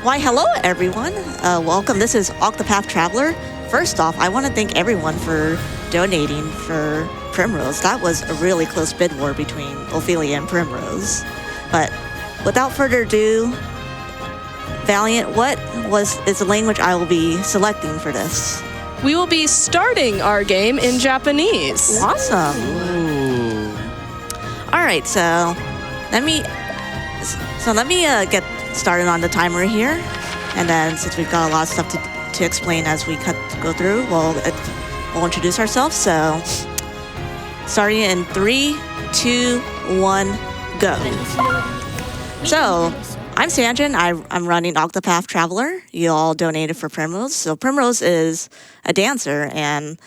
Why, hello everyone. Welcome. This is Octopath Traveler. First off, I want to thank everyone for donating for Primrose. That was a really close bid war between Ophelia and Primrose. But without further ado, Valiant, what is the language I will be selecting for this? We will be starting our game in Japanese. Awesome. Ooh. All right, so let me get started on the timer here, and then since we've got a lot of stuff to explain as we go through, we'll introduce ourselves. So starting in 3, 2, 1, go. So I'm Sanjan. I'm running Octopath Traveler. You all donated for Primrose. So Primrose is a dancer, and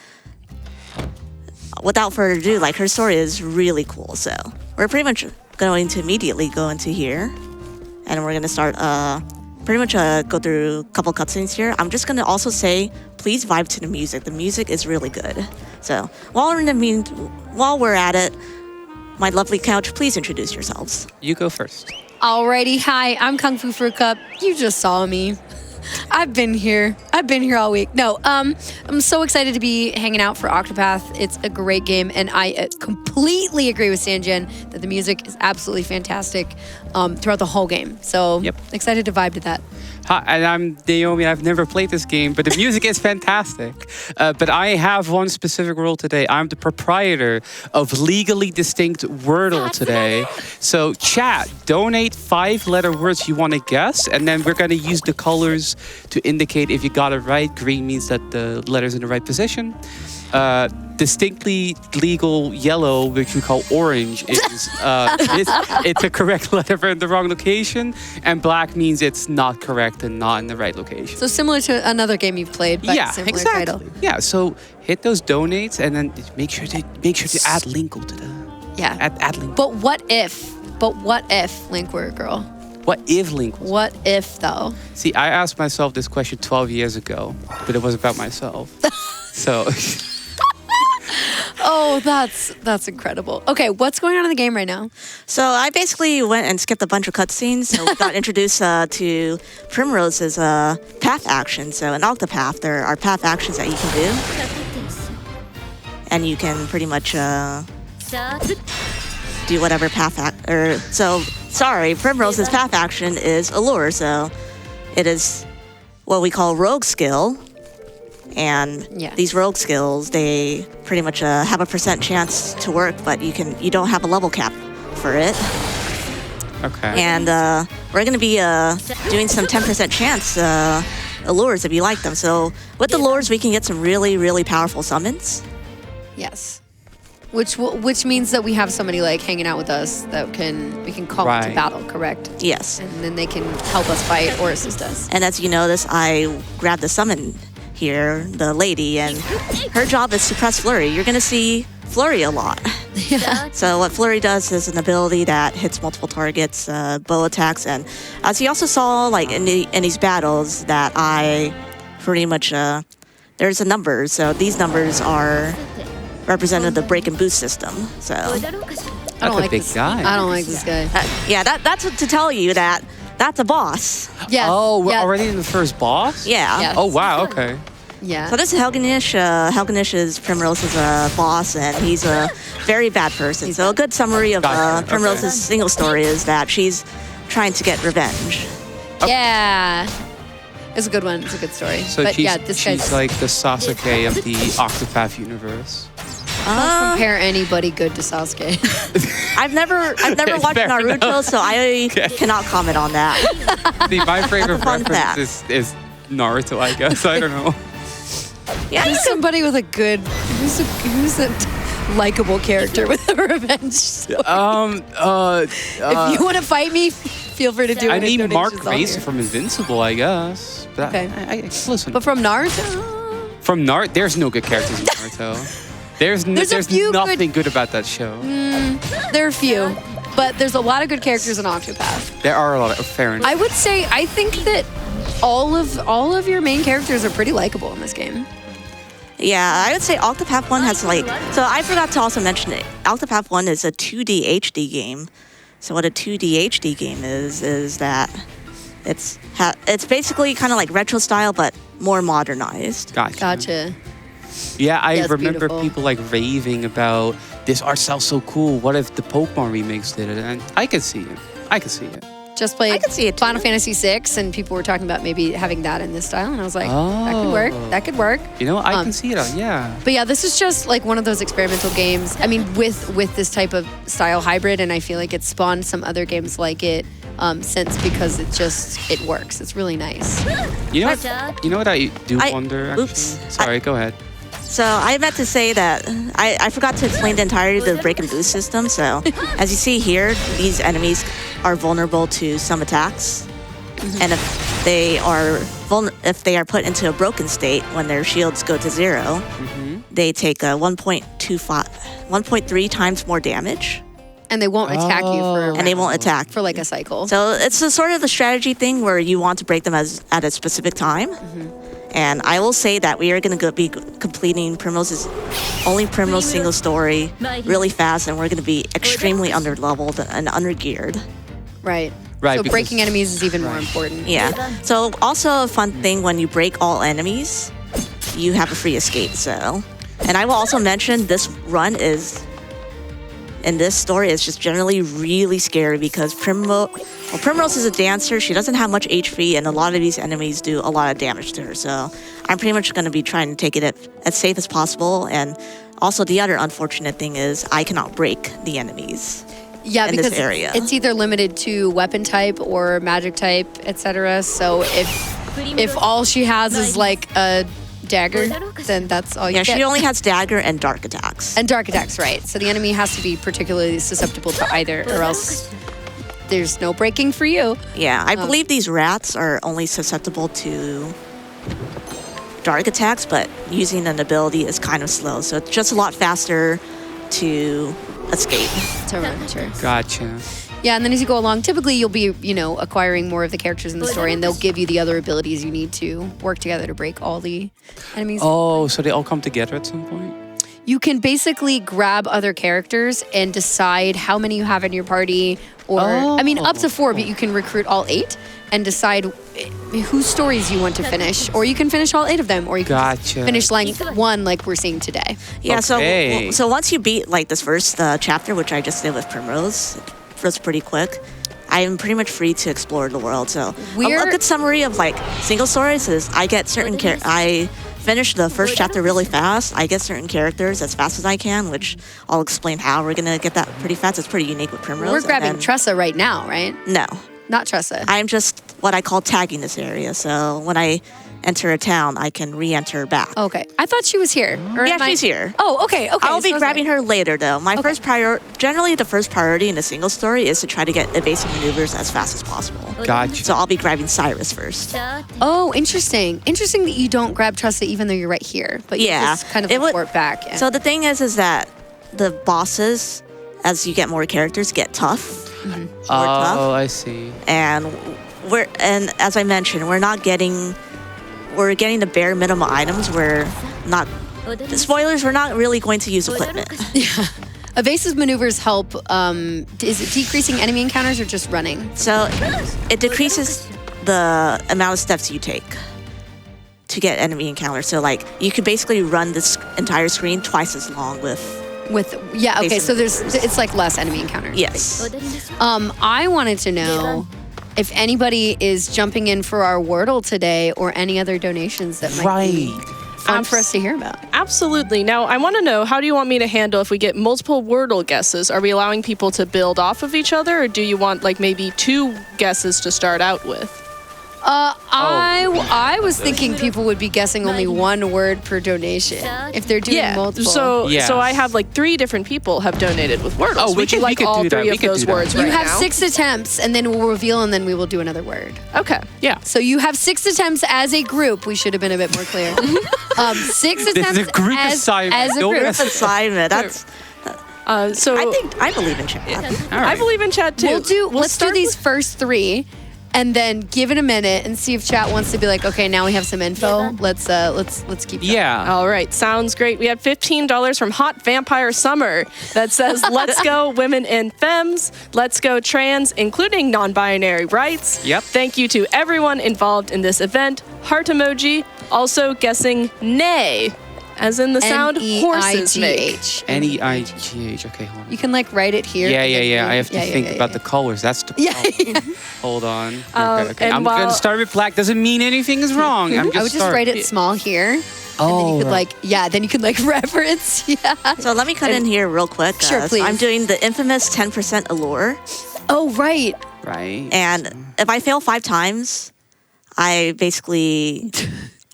without further ado, like, her story is really cool. So we're pretty much going to immediately go into here, and we're going to start pretty much go through a couple cutscenes here. I'm just going to also say, please vibe to the music. The music is really good. So while we're at it, my lovely couch, please introduce yourselves. You go first. Alrighty, hi, I'm Kungfufruitcup. You just saw me. I've been here all week. No, I'm so excited to be hanging out for Octopath. It's a great game, and I completely agree with Sanjan that the music is absolutely fantastic throughout the whole game. So excited to vibe to that. Hi, and I'm Naomi. I've never played this game, but the music is fantastic. But I have one specific role today. I'm the proprietor of Legally Distinct Wordle today. So chat, donate 5-letter words you want to guess, and then we're going to use the colors to indicate if you got it right. Green means that the letter's in the right position. Distinctly legal yellow, which we call orange, is it's a correct letter but in the wrong location, and black means it's not correct and not in the right location. So similar to another game you've played, but similar exactly. title. Yeah, so hit those donates and then make sure to add Linkle to the add Link. But what if Link were a girl? What if Link was? What if though? See, I asked myself this question 12 years ago, but it was about myself. So. Oh, that's incredible. Okay, what's going on in the game right now? So I basically went and skipped a bunch of cutscenes. So we got introduced to Primrose's path action. So in Octopath, there are path actions that you can do, and you can pretty much do whatever Primrose's path action is a lure. So it is what we call rogue skill. And these rogue skills, they pretty much have a % chance to work, but you don't have a level cap for it. Okay. And we're going to be doing some 10% chance lures if you like them. So with the lures, we can get some really, really powerful summons. Yes. Which means that we have somebody like hanging out with us that we can call to battle, correct? Yes. And then they can help us fight or assist us. And as you notice, I grabbed the summon here, the lady, and her job is to press Flurry. You're going to see Flurry a lot. Yeah. So what Flurry does is an ability that hits multiple targets, bow attacks, and as you also saw, like in these battles, that I pretty much there's a number. So these numbers are represented the break and boost system. So That's a big guy. I don't like this guy. That's to tell you that that's a boss. Yeah. Oh, we're already in the first boss? Yeah. Yes. Oh, wow, okay. Yeah. So this is Helgenish. Helgenish is Primrose's boss, and he's a very bad person. So a good summary of Primrose's single story is that she's trying to get revenge. Yeah. It's a good one. It's a good story. So but she's like the Sasuke of the Octopath universe. Don't compare anybody good to Sasuke. I've never watched Naruto, enough. so I cannot comment on that. See, my favorite fun reference is Naruto, I guess. I don't know. Yeah, Who's somebody with a good, who's a likable character with a revenge story? If you want to fight me, feel free to do it. I need Mark Mason from Invincible, I guess. But Okay. listen. But from Naruto? From Naruto, there's no good characters in Naruto. There's nothing good about that show. There are a few, but there's a lot of good characters in Octopath. There are a lot of fair enough. I would say I think that all of your main characters are pretty likable in this game. Yeah, I would say Octopath 1 has like... So I forgot to also mention it. Octopath 1 is a 2D HD game. So what a 2D HD game is that It's basically kind of like retro style, but more modernized. Gotcha. Yeah, I That's remember beautiful. people like raving about this art style so cool. What if the Pokemon remakes did it? And I could see it. Just played I could see it too. Final Fantasy VI, and people were talking about maybe having that in this style, and I was like, that could work. Oh. That could work. You know, I can see it. Yeah. But yeah, this is just like one of those experimental games. I mean, with this type of style hybrid, and I feel like it's spawned some other games like it since, because it works. It's really nice. You know what I do wonder. Actually? Oops. Sorry, go ahead. So I meant to say that I forgot to explain the entirety of the break and boost system. So as you see here, these enemies are vulnerable to some attacks, and if they are put into a broken state when their shields go to 0, they take a 1.3 times more damage, And they won't attack you for and they won't attack. for like a cycle. So it's a sort of a strategy thing where you want to break them at a specific time. And I will say that we are going to be completing Primrose's only Primrose single story really fast, and we're going to be extremely underleveled and undergeared. Right. Right, So because- breaking enemies is even more important. Yeah. So also a fun thing, when you break all enemies, you have a free escape. So, and I will also mention this run in this story is just generally really scary because Primrose is a dancer. She doesn't have much HP, and a lot of these enemies do a lot of damage to her. So I'm pretty much going to be trying to take it as safe as possible. And also the other unfortunate thing is I cannot break the enemies. Yeah, in because this area. it's either limited to weapon type or magic type, etc. So if all she has is like a dagger, then that's all you Yeah, get. she only has dagger and dark attacks. And dark attacks, right? So the enemy has to be particularly susceptible to either, or else there's no breaking for you. Yeah, I believe these rats are only susceptible to dark attacks, but using an ability is kind of slow. So it's just a lot faster to escape. To run, sure. Gotcha. Yeah, and then as you go along, typically you'll be, acquiring more of the characters in the story, and they'll give you the other abilities you need to work together to break all the enemies. Oh, so they all come together at some point? You can basically grab other characters and decide how many you have in your party, or up to 4, but you can recruit all 8 and decide whose stories you want to finish, or you can finish all 8 of them, or you can just Gotcha. finish like one like we're seeing today. Yeah, Okay. so once you beat like this first chapter, which I just did with Primrose, it was pretty quick. I am pretty much free to explore the world. So a good summary of like single stories is I get certain I finish the first chapter really fast. I get certain characters as fast as I can, which I'll explain how we're gonna get that pretty fast. It's pretty unique with Primrose. We're grabbing And then- Tressa right now, right? No, Not Tressa. I'm just what I call tagging this area. So when I enter a town, I can re-enter back. Okay, I thought she was here. Or Yeah, am I- she's here. Oh, okay. I'll be grabbing her later, though. My generally the first priority in a single story is to try to get evasive maneuvers as fast as possible. Gotcha. So I'll be grabbing Cyrus first. Oh, interesting. Interesting that you don't grab Tressa even though you're right here, but you Yeah, just kind of it would- report back. Yeah. So the thing is that the bosses, as you get more characters, get tough. More tough. Oh, I see. And as I mentioned, we're getting the bare minimum items. We're not. Spoilers, we're not really going to use equipment. Evasive maneuvers help. Is it decreasing enemy encounters or just running? So it decreases the amount of steps you take to get enemy encounters. So like you could basically run this entire screen twice as long with. Okay, so it's like less enemy encounters. Yes. I wanted to know if anybody is jumping in for our Wordle today or any other donations that might be fun for us to hear about. Absolutely. Now, I want to know, how do you want me to handle if we get multiple Wordle guesses? Are we allowing people to build off of each other, or do you want like maybe 2 guesses to start out with? I was thinking people would be guessing only 1 word per donation if they're doing multiple. So I have like 3 different people have donated with Wordles. Oh, we Would you could- we like could all do that. 3 We of could those do that. words you right have now? 6 attempts, and then we'll reveal, and then we will do another word. Okay, yeah. So you have 6 attempts as a group. We should have been a bit more clear. 6 attempts This is a group assignment. as a Don't group. mess Assignment. That's. So I believe in chat. All I right. believe in chat too. Let's do start these first 3, and then give it a minute and see if chat wants to be like, okay, now we have some info. Let's keep going. Yeah. All right, sounds great. We had $15 from Hot Vampire Summer that says, let's go women and femmes, let's go trans, including non-binary rights. Yep. Thank you to everyone involved in this event. Heart emoji, also guessing nay, as in the sound horses make. NEIGH. Okay, hold on. You can like write it here. Yeah. I have to think about the colors. That's the problem. Hold on. Okay. and I'm going to start with black. Doesn't mean anything is wrong. I would just write it small here. Oh, and then you could reference. Yeah. So let me cut in here real quick. Sure, please. So I'm doing the infamous 10% allure. Oh, right. Right. And if I fail 5 times, I basically...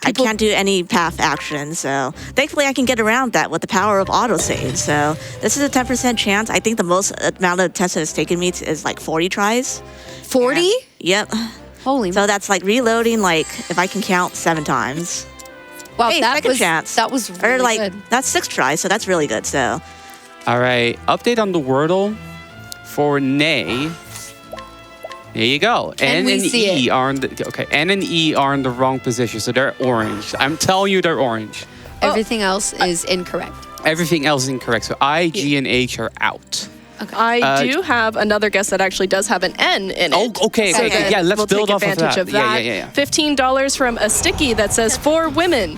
I can't do any path action, so thankfully I can get around that with the power of autosave. So this is a 10% chance. I think the most amount of tests that it's taken me is like 40 tries. 40? Yep. Holy. So that's like reloading, like if I can count 7 times. Wow, Hey, that second was chance. that was really Or like good. that's 6 tries, so that's really good. So All right. Update on the Wordle for nay. There you go. Can N we and see E are in the N and E are in the wrong position, so they're orange. I'm telling you, they're orange. Everything else is incorrect. Everything else is incorrect. So I, G, and H are out. I do have another guess that actually does have an N in it. Oh, okay. So Okay. Yeah, let's we'll build take off of advantage that. of that. Yeah. $15 from a sticky that says for women.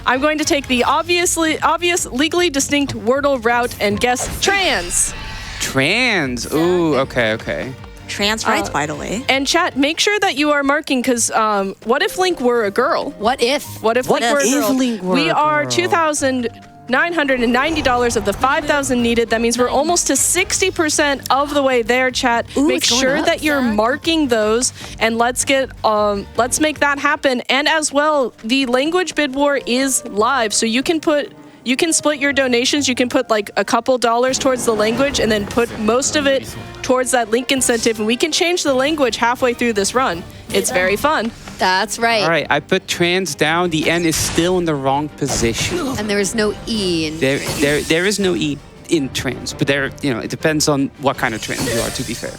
I'm going to take the obvious, legally distinct Wordle route and guess trans. Trans. Ooh. Okay. trans rights, by the way. And chat, make sure that you are marking because what if Link were a girl? What if? What if Link were a girl? Link were We a are girl? $2,990 of the 5,000 needed. That means we're almost to 60% of the way there, chat. Ooh, Make it's going sure up. that you're marking those and let's make that happen. And as well, the language bid war is live, so you can split your donations. You can put like a couple dollars towards the language and then put most of it towards that link incentive. And we can change the language halfway through this run. It's very fun. That's right. All right. I put trans down. The N is still in the wrong position. And there is no E in There is no E in trans, but it depends on what kind of trans you are. To be fair.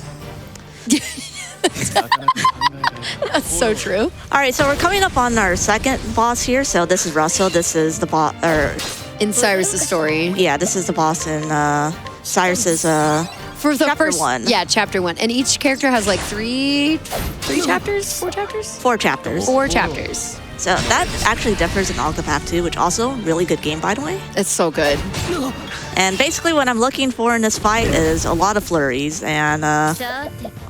That's so true. All right, so we're coming up on our second boss here. So this is Russell. This is the boss, In Cyrus's story. yeah, this is the boss in Cyrus's. For the Chapter first 1. Yeah, chapter 1. And each character has like three chapters? 4 chapters? 4 chapters. 4 chapters. So that actually differs in Octopath 2, which also really good game, by the way. It's so good. And basically what I'm looking for in this fight is a lot of flurries. And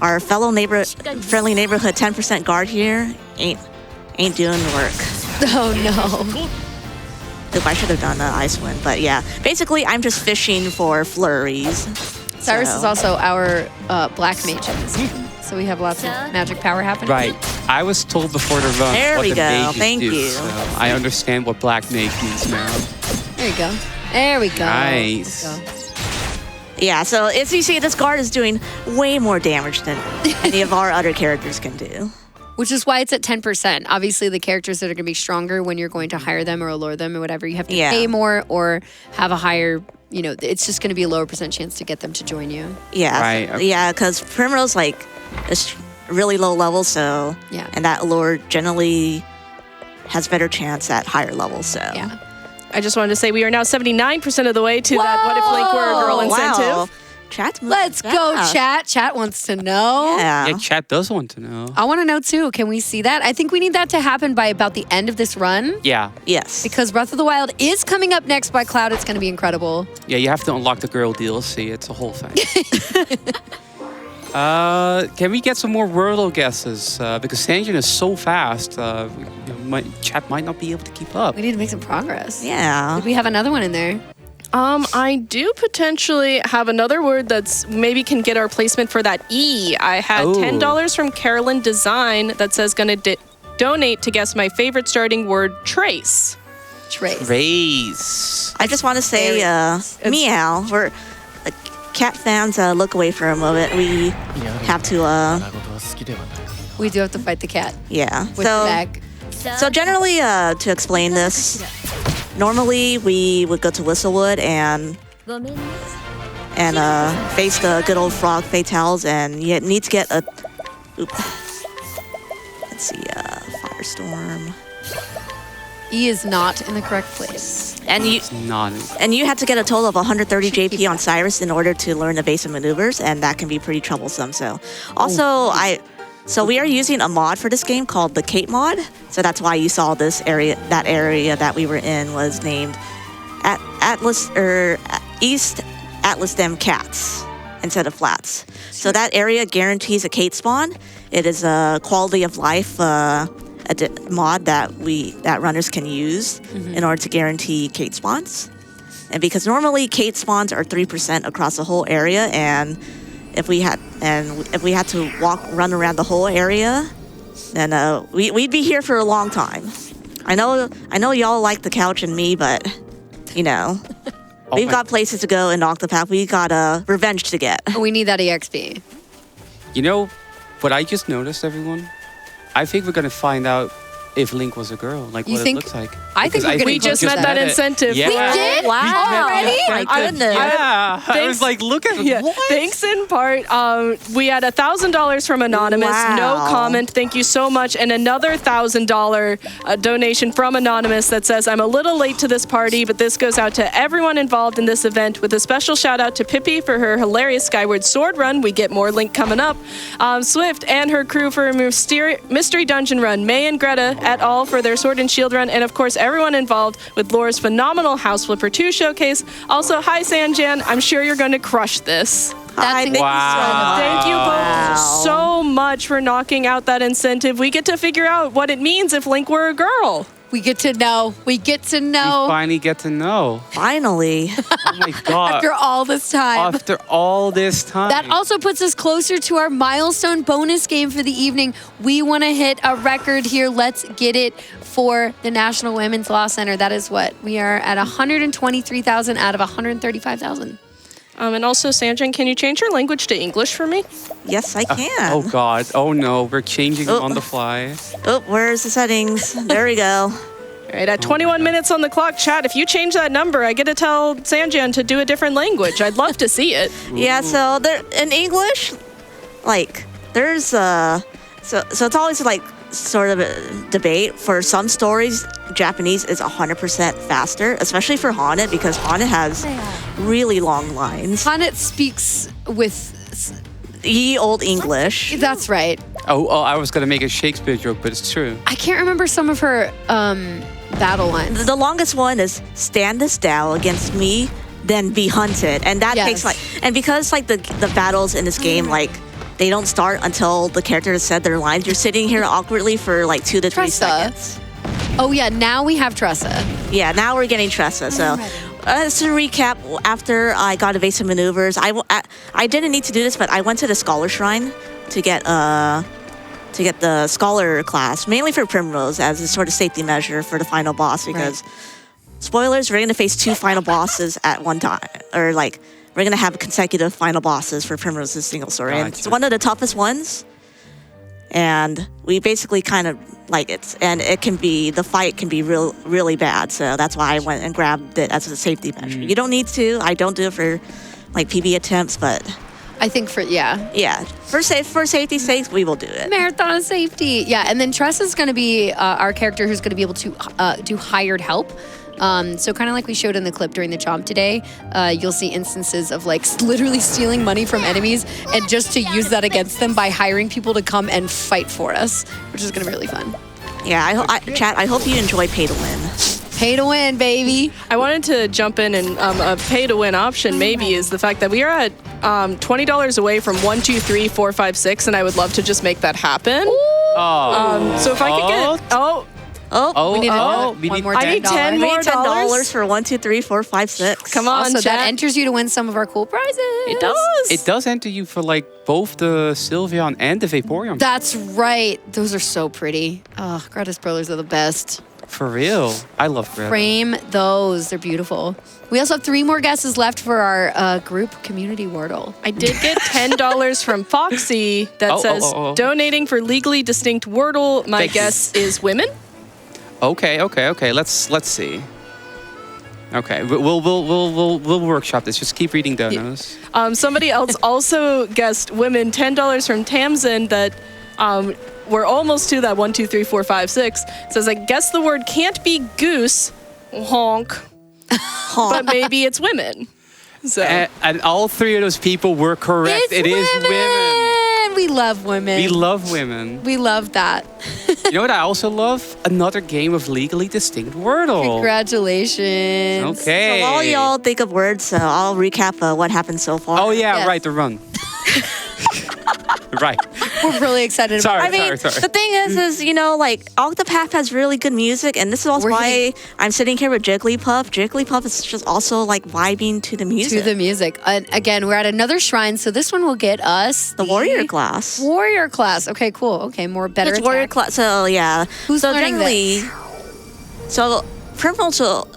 our friendly neighborhood 10% guard here ain't doing the work. Oh no. Oop, I should have done the ice wind, but yeah. Basically, I'm just fishing for flurries. Cyrus So- is also our black mage in this game. So we have lots of magic power happening. Right. I was told before the run There what we the go. mages Thank do, you. so I understand what black mage means now. There you go. There we go. Nice. There we go. Yeah, so as you see, this guard is doing way more damage than any of our other characters can do. Which is why it's at 10%. Obviously, the characters that are going to be stronger when you're going to hire them or allure them or whatever, you have to Yeah. pay more or have a higher, it's just going to be a lower percent chance to get them to join you. Yeah, Right, okay. yeah, because Primrose is really low level, so Yeah. and that allure generally has better chance at higher levels. So Yeah. I just wanted to say we are now 79% of the way to that what if Link were a girl Oh, incentive. wow. Chat's moving Let's go, fast. chat. Chat wants to know. Yeah. Yeah, chat does want to know. I want to know too. Can we see that? I think we need that to happen by about the end of this run Yeah. Yes. because Breath of the Wild is coming up next by Cloud. It's going to be incredible. Yeah, you have to unlock the girl DLC. It's a whole thing. Can we get some more Wordle guesses? Because Sanjan is so fast, chat might not be able to keep up. We need to make some progress. Yeah. We have another one in there. I do potentially have another word that's maybe can get our placement for that E. I had Oh. $10 from Carolyn Design that says gonna donate to guess my favorite starting word, trace. Trace. Raise. I just want to say, meow. We're cat fans. Look away for a moment. We have to. We do have to fight the cat Yeah. with the bag. So generally, to explain this, normally we would go to Whistlewood and face the good old frog fatales, and you need to get a. Oop. let's see, Firestorm. E is not in the correct place. And you It's not. and you have to get a total of 130 JP on Cyrus in order to learn evasive maneuvers, and that can be pretty troublesome. So, also So we are using a mod for this game called the Kate mod. So that's why you saw this area, that area that we were in was named East Atlas Dem Cats instead of flats. So that area guarantees a Kate spawn. It is a quality of life mod that runners can use in order to guarantee Kate spawns. And because normally Kate spawns are 3% across the whole area, and if we had to run around the whole area, then we'd be here for a long time. I know y'all like the couch and me, but you know, we've got places to go in Octopath. We got revenge to get. We need that EXP. You know what I just noticed, everyone? I think we're gonna find out if Link was a girl, like You what think- it looks like. I think Because we're gonna We just met that. that incentive. Yeah. We did? Wow. Already? My goodness. Yeah, I Thanks- was like, look at Yeah. what? Thanks in part. We had $1,000 from Anonymous. No Wow. comment. Thank you so much. And another $1,000 donation from Anonymous that says, I'm a little late to this party, but this goes out to everyone involved in this event with a special shout out to Pippi for her hilarious Skyward Sword run. We get more Link coming up. Swift and her crew for a mystery dungeon run. May and Greta et al. For their Sword and Shield run. And of course, everyone involved with Laura's phenomenal House Flipper 2 showcase. Also, hi Sanjan. I'm sure you're going to crush this. Hi, thank you so Wow. much. Thank you Wow. both so much for knocking out that incentive. We get to figure out what it means if Link were a girl. We get to know. We get to We know finally get to know. Finally. Oh my god! after all this time. After all this time. That also puts us closer to our milestone bonus game for the evening. We want to hit a record here. Let's get it for the National Women's Law Center. That is what we are at 123,000 out of 135,000. And also, Sanjan, can you change your language to English for me? Yes, I can. Oh god! Oh no! We're changing Oh. on the fly. Oh, where's the settings? There we go. All right, at 21 minutes on the clock, chat, if you change that number, I get to tell Sanjan to do a different language. I'd love to see it. Yeah, so there in English, like there's so it's always like sort of a debate. For some stories, Japanese is 100% faster, especially for Haunted, because Haunted has really long lines. Hanet speaks with. Ye old English. That's right. Oh, I was gonna make a Shakespeare joke, but it's true. I can't remember some of her battle lines. The longest one is "Standest thou against me, then be hunted," and that Yes. takes like, and because like the battles in this game, like they don't start until the character has said their lines. You're sitting here awkwardly for like 2 to 3 Tressa. seconds. Oh yeah, now we have Tressa. Yeah, now we're getting Tressa. So, to recap, after I got evasive maneuvers, I didn't need to do this, but I went to the Scholar Shrine to get the Scholar class, mainly for Primrose, as a sort of safety measure for the final boss. Because, spoilers, we're gonna face 2 final bosses at one time, or like we're gonna have consecutive final bosses for Primrose's single story, and it's Gotcha. one of the toughest ones. And we basically kind of like it, and the fight can be really bad. So that's why I went and grabbed it as a safety measure. You don't need to. I don't do it for like PB attempts, but I think for for safety's sake, we will do it. marathon safety. Yeah, and then Tressa's going to be our character who's going to be able to do hired help. So kind of like we showed in the clip during the Chomp today, you'll see instances of like literally stealing money from enemies and just to use that against them by hiring people to come and fight for us, which is going to be really fun. Yeah, chat. I hope you enjoy Pay to Win. Pay to win, baby. I wanted to jump in and a pay-to-win option maybe is the fact that we are at $20 away from 1, 2, 3, 4, 5, 6, and I would love to just make that happen. Oh. So if I could get We need we one need- more I need $10. 10 We more need $10 for 1, 2, 3, 4, 5, 6. come on, Also, chat. that enters you to win some of our cool prizes. It does. It does enter you for like both the Sylveon and the Vaporeon. That's right. Those are so pretty. Oh, Greta's Brothers are the best. For real. I love Greta. Frame those. They're beautiful. We also have 3 more guesses left for our group community Wordle. I did get $10 from Foxy that says donating for legally distinct Wordle. My Thank you. guess is women. Okay. Let's see. Okay, we'll workshop this. Just keep reading donos. Somebody else also guessed women. $10 from Tamsin that We're almost to that 1, 2, 3, 4, 5, 6. It says, I guess the word can't be goose, honk, but maybe it's women. So And all three of those people were correct. It is women. We love women. We love women. We love that. You know what I also love? Another game of legally distinct Wordle. Congratulations. Okay. So while y'all think of words, I'll recap what happened so far. Oh yeah, Yes. right, the run. Right. We're really excited about Sorry, I mean, sorry. the thing is, you know, like, Octopath has really good music, and this is also We're why hitting- I'm sitting here with Jigglypuff. Jigglypuff is just also, like, vibing to the music. to the music. And again, we're at another shrine, so this one will get us the warrior class. Warrior class. Okay, cool. Okay, more better. It's warrior attack. class, so yeah. Who's so learning generally, so Primrose will,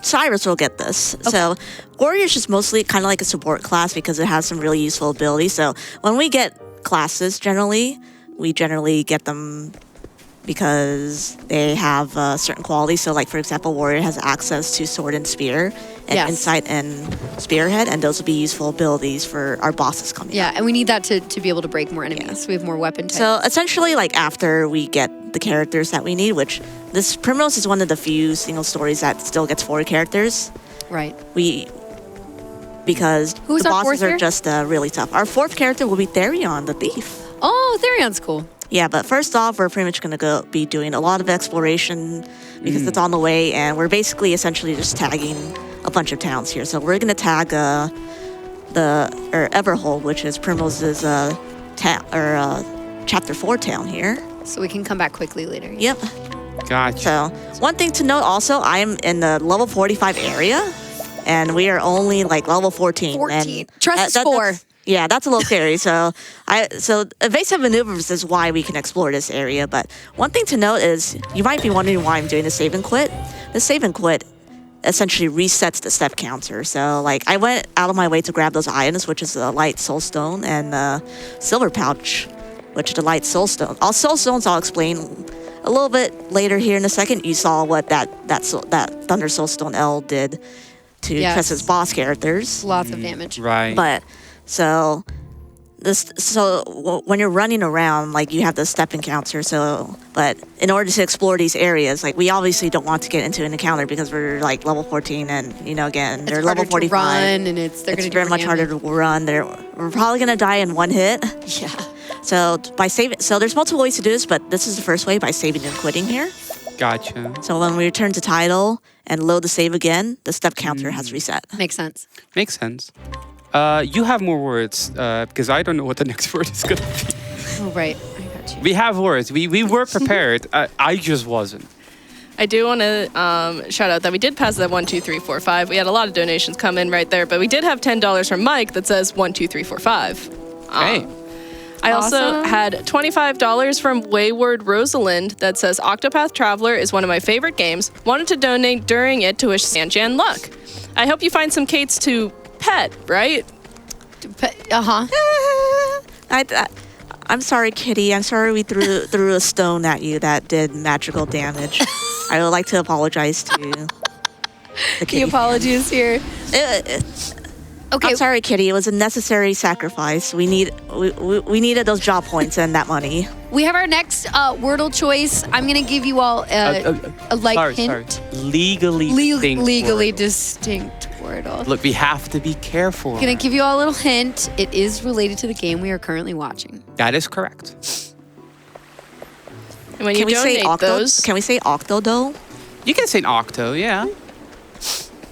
Cyrus will get this. So warrior is just mostly kind of like a support class because it has some really useful abilities. So when we get classes, we generally get them because they have certain qualities. So, like, for example, warrior has access to sword and spear, and Yes. insight and spearhead, and those will be useful abilities for our bosses coming Yeah, up. and we need that to be able to break more enemies. We have more weapon types. So essentially, like, after we get the characters that we need, which this Primrose is one of the few single stories that still gets 4 characters. right. Because Who's the our bosses fourth are here? just really tough. Our 4th character will be Therion, the thief. Oh, Therion's cool. Yeah, but first off, we're pretty much going to be doing a lot of exploration because it's on the way, and we're basically essentially just tagging a bunch of towns here. So we're going to tag Everhold, which is Primose's chapter 4 town here. So we can come back quickly later. Yep. Gotcha. So one thing to note also, I am in the level 45 area, and we are only like level 14. 14. And Trust is 4. yeah, that's a little scary. So evasive maneuvers is why we can explore this area. But one thing to note is you might be wondering why I'm doing the save and quit. The save and quit essentially resets the step counter. So like I went out of my way to grab those items, which is the light soul stone and the silver pouch, which is the light soul stone. All soul stones I'll explain a little bit later here in a second. You saw what that Thunder Soul Stone L did to Yes. Tressa's boss characters. Lots of damage. Right. But so when you're running around, like you have the step encounter. But in order to explore these areas, like we obviously don't want to get into an encounter because we're like level 14, and again they're It's level harder 45. to run, and they're It's going to do very more much harder damage. to run. We're probably gonna die in one hit. Yeah. So there's multiple ways to do this, but this is the first way by saving and quitting here. Gotcha. So when we return to title and load the save again, the step counter has reset. Makes sense. Makes sense. You have more words because I don't know what the next word is gonna be. Oh, right. I got you. We have words. We were prepared. I just wasn't. I do want to shout out that we did pass that 1, 2, 3, 4, 5. We had a lot of donations come in right there, but we did have $10 from Mike that says 1, 2, 3, 4, 5. Hey. I also Awesome. had $25 from Wayward Rosalind that says Octopath Traveler is one of my favorite games. Wanted to donate during it to wish Sanjan luck. I hope you find some Kates to pet, right? Uh-huh. I'm sorry, Kitty. I'm sorry we threw a stone at you that did magical damage. I would like to apologize to the The kitty. apology is here. Okay. I'm sorry, Kitty. It was a necessary sacrifice. We needed those job points and that money. We have our next Wordle choice. I'm going to give you all a light hint. Sorry. Legally distinct. Legally Wordle. distinct Wordle. Look, we have to be careful. I'm going to give you all a little hint. It is related to the game we are currently watching. That is correct. And when Can you we say donate those, Can we say Octodole? You can say an octo, yeah.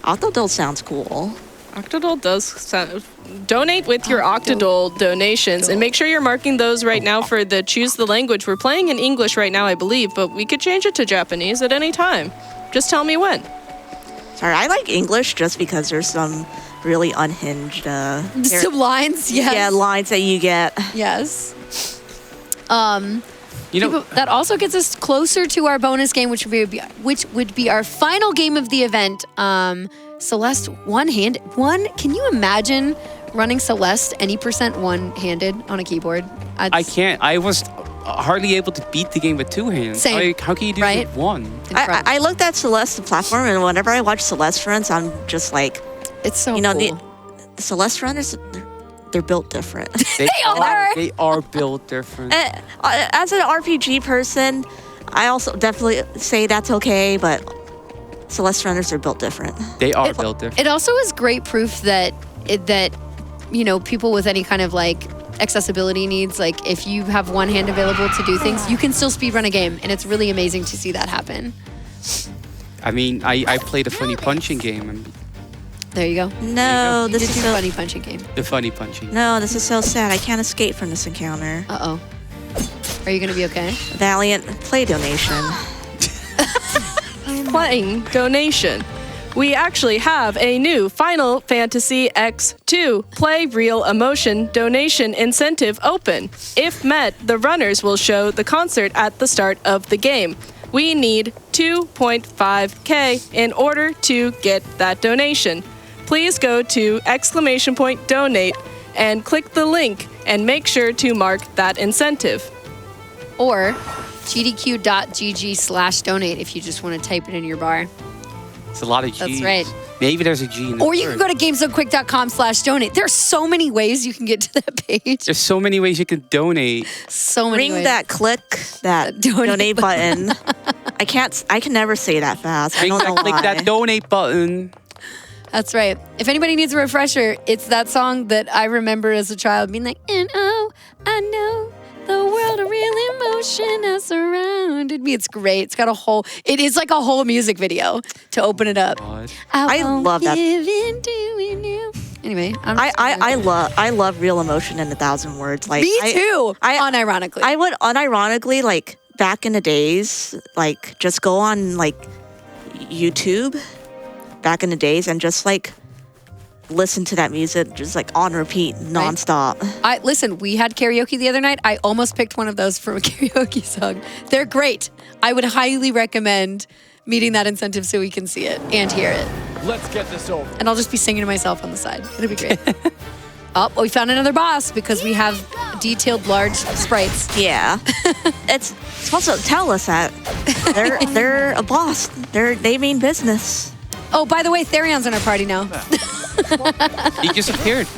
Octodole sounds cool. Octodole does sound. Donate with your Octodole donations and make sure you're marking those right now for the choose the language. We're playing in English right now, I believe, but we could change it to Japanese at any time. Just tell me when. Sorry, I like English just because there's some really unhinged Some lines, yes. yeah, lines that you get. Yes. You know, That also gets us closer to our bonus game, which would be our final game of the event. Celeste one-handed. Can you imagine running Celeste any percent one-handed on a keyboard? I can't. I was hardly able to beat the game with 2 hands. Same, Like, how can you do right? it with 1? I looked at Celeste the platform, and whenever I watch Celeste runs, I'm just like, It's so you know, cool. the Celeste runners, they're built different. They are. They are built different. As an RPG person, I also definitely say that's okay, but Celeste runners are built different. They are built different. It also is great proof that people with any kind of like accessibility needs, like if you have one hand available to do things, you can still speedrun a game, and it's really amazing to see that happen. I mean, I played a funny punching game. And There you go. No, You this did is your so funny punching game. the funny punching. no, this is so sad. I can't escape from this encounter. Uh-oh. Are you gonna be okay? Valiant play donation. Playing donation. We actually have a new Final Fantasy X2 Play Real Emotion donation incentive open. If met, the runners will show the concert at the start of the game. We need 2.5K in order to get that donation. Please go to !donate and click the link and make sure to mark that incentive. Or gdq.gg/donate if you just want to type it in your bar. It's a lot of G's. That's right. Maybe there's a G in the Or you word. can go to gamesoquick.com/donate. There's so many ways you can get to that page. There's so many ways you can donate. So many Ring ways. that click, that Donate donate button. I can never say that fast. I Ring don't know that, click why. that donate button. That's right. If anybody needs a refresher, it's that song that I remember as a child being like, and oh, I know the world of real emotion has surrounded me. It's great. It's got it is like a whole music video to open it up. God. I won't love that. give in to you. Anyway, I love real emotion in 1,000 words. Like Me too, I unironically. I would unironically, like back in the days, like just go on like YouTube back in the days and just like listen to that music just like on repeat nonstop. Listen, we had karaoke the other night. I almost picked one of those for a karaoke song. They're great. I would highly recommend meeting that incentive so we can see it and hear it. Let's get this over. And I'll just be singing to myself on the side. It'll be great. Oh, we found another boss because we have detailed large sprites. Yeah, it's supposed to tell us that they're a boss. They mean business. Oh, by the way, Therion's in our party now. He just appeared.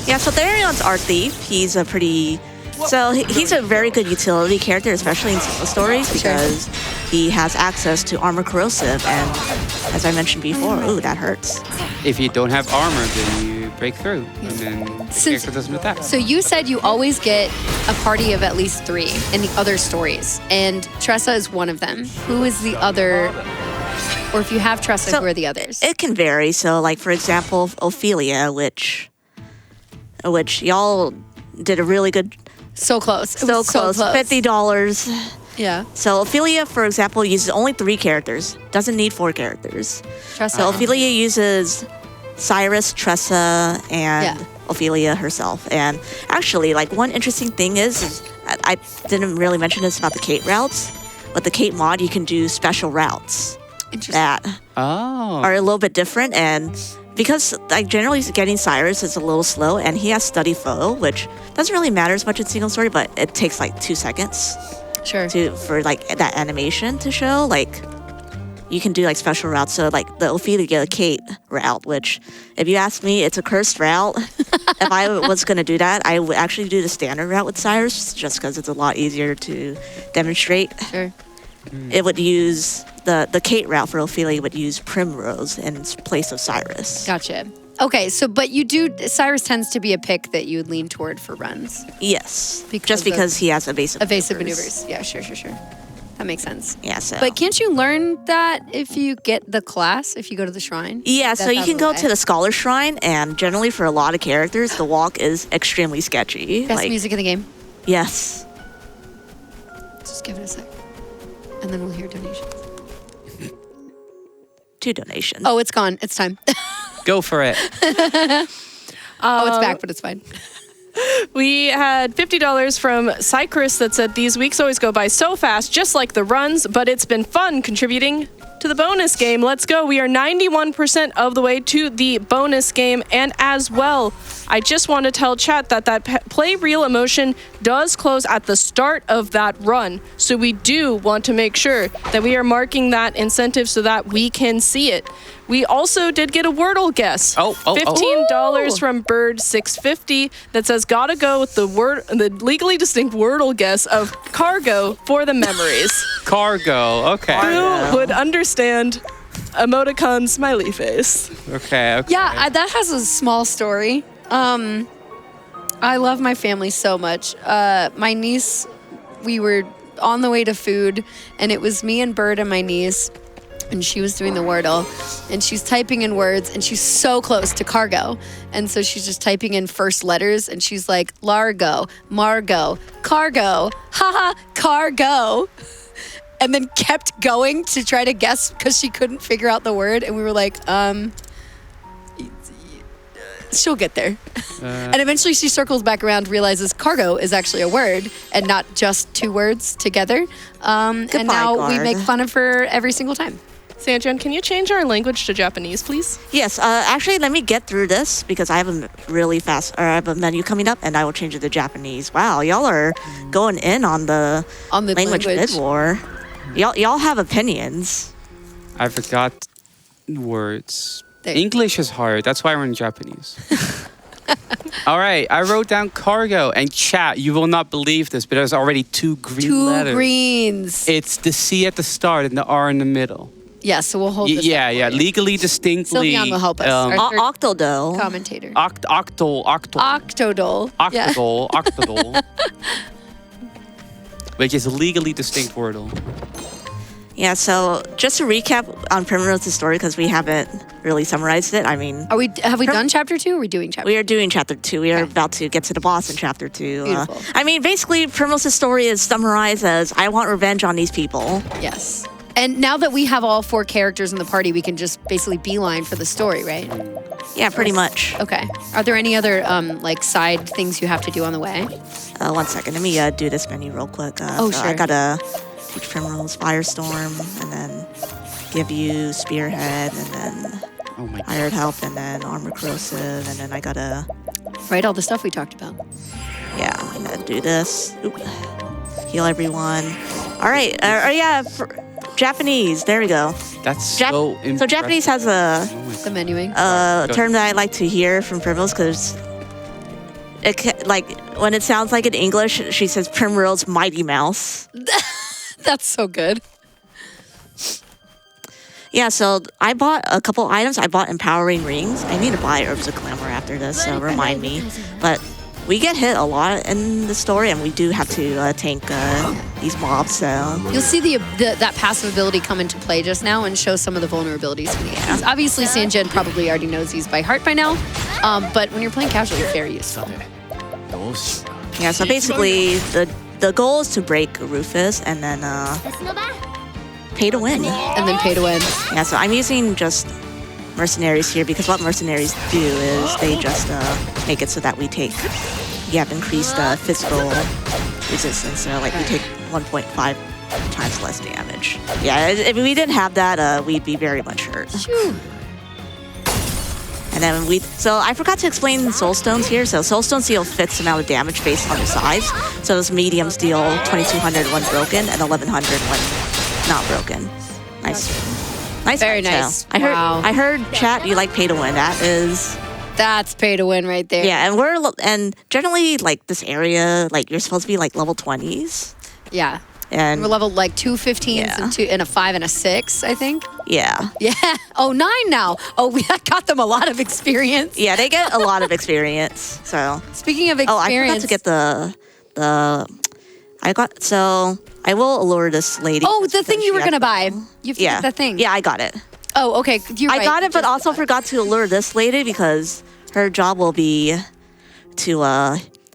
Yeah, so Therion's our thief. He's a very good utility character, especially in single stories, because he has access to armor corrosive, and as I mentioned before, ooh, that hurts. If you don't have armor, then you break through, and then the character doesn't attack. So you said you always get a party of at least 3 in the other stories, and Tressa is one of them. Who is the other? Or if you have Tressa, So, who are the others? It can vary. So, like for example, Ophelia, which y'all did a really good, So close. It so was close, $50. Yeah. So Ophelia, for example, uses only 3 characters. Doesn't need 4 characters. Tressa. So Ophelia uses Cyrus, Tressa, and Yeah. Ophelia herself. And actually, like one interesting thing is I didn't really mention this about the Kate routes. With the Kate mod, you can do special routes Interesting. that Oh. are a little bit different. And because like generally getting Cyrus is a little slow, and he has Study Foe, which doesn't really matter as much in single story, but it takes like 2 seconds Sure. for like that animation to show. Like you can do like special routes. So like the Ophelia Kate route, which if you ask me, it's a cursed route. If I was going to do that, I would actually do the standard route with Cyrus, just because it's a lot easier to demonstrate. Sure. It would use the Kate route for Ophelia would use Primrose in place of Cyrus. Gotcha. Okay, so but Cyrus tends to be a pick that you would lean toward for runs. Yes, Because just because he has evasive Maneuvers. Yeah, sure. That makes sense. Yeah, so. But can't you learn that if you get the class, if you go to the shrine? Yeah, That's so you out can of the go way. to the Scholar Shrine, and generally for a lot of characters, the walk is extremely sketchy. Best music in the game. Yes. Just give it a sec. And then we'll hear donations. 2 donations. Oh, it's gone. It's time. Go for it. Oh, it's back, but it's fine. We had $50 from Cycris that said, "These weeks always go by so fast, just like the runs, but it's been fun contributing to the bonus game. Let's go. We are 91% of the way to the bonus game. And as well, I just want to tell chat that play real emotion does close at the start of that run. So we do want to make sure that we are marking that incentive so that we can see it. We also did get a Wordle guess. $15 from Bird650 that says, gotta go with the legally distinct Wordle guess of cargo for the memories. Cargo, okay. Who would understand emoticon smiley face? Okay. Yeah, that has a small story. I love my family so much. My niece, we were on the way to food, and it was me and Bird and my niece, and she was doing the Wordle, and she's typing in words, and she's so close to cargo. And so she's just typing in first letters, and she's like, Largo, Margo, cargo, haha, cargo. And then kept going to try to guess because she couldn't figure out the word. And we were like, she'll get there. And eventually she circles back around, realizes cargo is actually a word and not just two words together. And now we make fun of her every single time. Sanjan, can you change our language to Japanese, please? Yes, actually, let me get through this because I have I have a menu coming up, and I will change it to Japanese. Wow, y'all are going in on the language bid war. Y'all have opinions. I forgot words. There. English is hard. That's why we're in Japanese. All right, I wrote down cargo, and chat, you will not believe this, but there's already two letters. Two greens. It's the C at the start and the R in the middle. Yeah, so we'll hold this Yeah. up for you. Legally, distinctly. Sylvian will help us. Our third Octodole. commentator. Octodole. Octodole. Yeah. Octodole. Which is a legally distinct Wordle. Yeah, so just to recap on Primrose's story, because we haven't really summarized it. I mean, Have we done chapter 2 or are we doing chapter 2? we are doing chapter 2. We are about to get to the boss in chapter 2. Beautiful. I mean, basically, Primrose's story is summarized as, I want revenge on these people. Yes. And now that we have all 4 characters in the party, we can just basically beeline for the story, right? Yeah, pretty much. Okay. Are there any other like side things you have to do on the way? 1 second, let me do this menu real quick. Sure. I gotta teach Primrose Firestorm, and then give you Spearhead, and then Hired Help, and then Armor Corrosive, and then I gotta... Right, all the stuff we talked about. Yeah, I'm gonna do this. Oop. Heal everyone. All right, Japanese, there we go. That's so impressive. So Japanese has a The menuing. term that I like to hear from Primrose, because when it sounds like in English, she says Primrose Mighty Mouse. That's so good. Yeah, so I bought a couple items. I bought Empowering Rings. I need to buy Herbs of Clamor after this, so remind me. But we get hit a lot in the story, and we do have to tank these mobs, so... You'll see that passive ability come into play just now and show some of the vulnerabilities for the enemies. Obviously, Sanjan probably already knows these by heart by now, but when you're playing casually, it's very useful. Yeah, so basically, the goal is to break Rufus, and then pay to win. And then pay to win. Yeah, so I'm using just mercenaries here, because what mercenaries do is they just make it so that we have increased physical resistance, so like we take 1.5 times less damage. Yeah, if we didn't have that, we'd be very much hurt. Phew. And then so I forgot to explain Soulstones here. So Soulstones deal fixed amount of damage based on their size. So those mediums deal 2,200 when broken and 1,100 when not broken. Nice. Very nice. I heard chat, you like pay to win. That's pay to win right there. Yeah, and generally like this area, like you're supposed to be like level 20s. Yeah. And we're level like 2 15s and a 5 and a 6, I think. Yeah. Yeah. Oh, 9 now. Oh, we got them a lot of experience. Yeah, they get a lot of experience. So speaking of experience, I forgot to get I will allure this lady. Oh, the thing you were gonna buy. You have to get the thing. Yeah, I got it. Oh, okay. You're right. I got it, but also forgot to allure this lady because her job will be to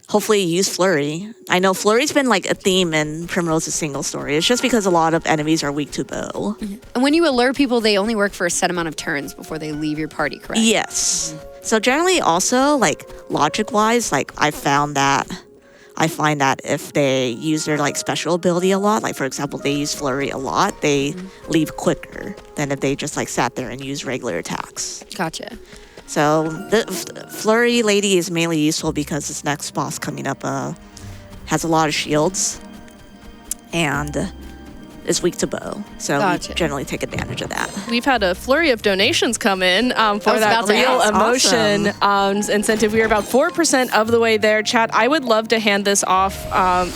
hopefully use Flurry. I know Flurry's been like a theme in Primrose's single story. It's just because a lot of enemies are weak to bow. Mm-hmm. And when you allure people, they only work for a set amount of turns before they leave your party, correct? Yes. So generally also, like, logic-wise, like, I found that I find that if they use their like special ability a lot, like for example, they use Flurry a lot, they leave quicker than if they just like sat there and use regular attacks. Gotcha. So the Flurry Lady is mainly useful because this next boss coming up has a lot of shields and is weak to bow. So Gotcha. we generally take advantage of that. We've had a flurry of donations come in for that about to real ask. emotion incentive. We are about 4% of the way there. Chat, I would love to hand this off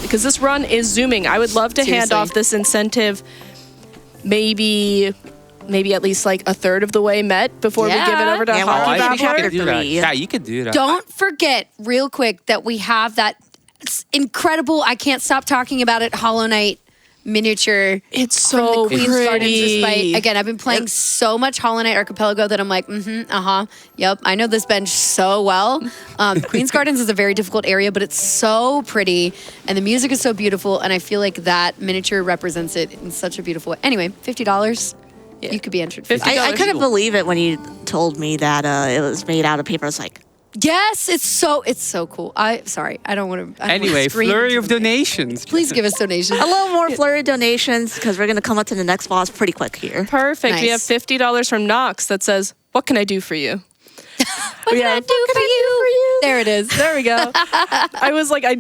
because this run is zooming. I would love to hand Seriously. off this incentive maybe at least like a third of the way met before we give it over to Yeah, Hockey well, I think Babbler. you do that. three. Yeah, you could do that. Don't forget, real quick, that we have that incredible, I can't stop talking about it, Hollow Knight miniature. It's so Queen's Gardens pretty. Respite. Again, I've been playing so much Hollow Knight Archipelago that I'm like, yep, I know this bench so well. Queen's Gardens is a very difficult area, but it's so pretty, and the music is so beautiful, and I feel like that miniature represents it in such a beautiful way. Anyway, $50. Yeah. You could be entered. $50. I couldn't believe it when you told me that it was made out of paper. I was like, Yes, it's so cool. Sorry, I don't want to. Anyway, flurry of donations. Please give us donations. a little more flurry donations because we're going to come up to the next boss pretty quick here. Perfect. We have Nice. $50 from Knox that says, "What can I do for you?" What can I do for you? There it is. There we go. I was like, I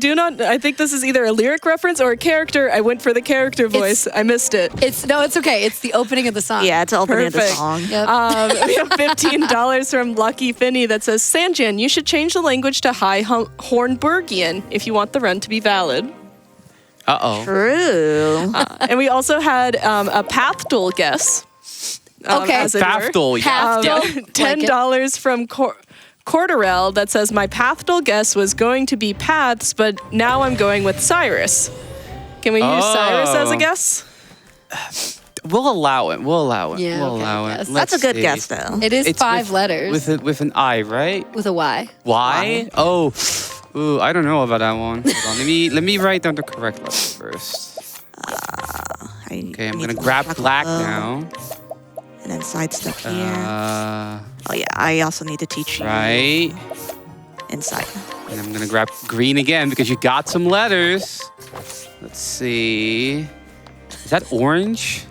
think this is either a lyric reference or a character. I went for the character voice. I missed it. It's okay. It's the opening of the song. Yeah, it's the opening of the Perfect. song. Yep. We have $15 from Lucky Finney that says, Sanjan, you should change the language to High Hornburgian if you want the run to be valid. Uh-oh. True. And we also had a Pathdol guess. Okay. as it were. Pathdol, yeah. Pathdol. $10 from Corderell that says, my Pathdol guess was going to be Paths, but now I'm going with Cyrus. Can we use Cyrus as a guess? We'll allow it. We'll allow it. Yeah, we'll okay, allow it. yes. That's a good see. guess, though. It is It's 5 letters with an I, right? with a Y. Why? Oh, ooh, I don't know about that one. Hold on, let me write down the correct letter first. Okay, I'm gonna grab black now. And then sidestep here. Uh, Oh yeah, I also need to teach you right. inside. And I'm gonna grab green again because you got some letters. Let's see. Is that orange?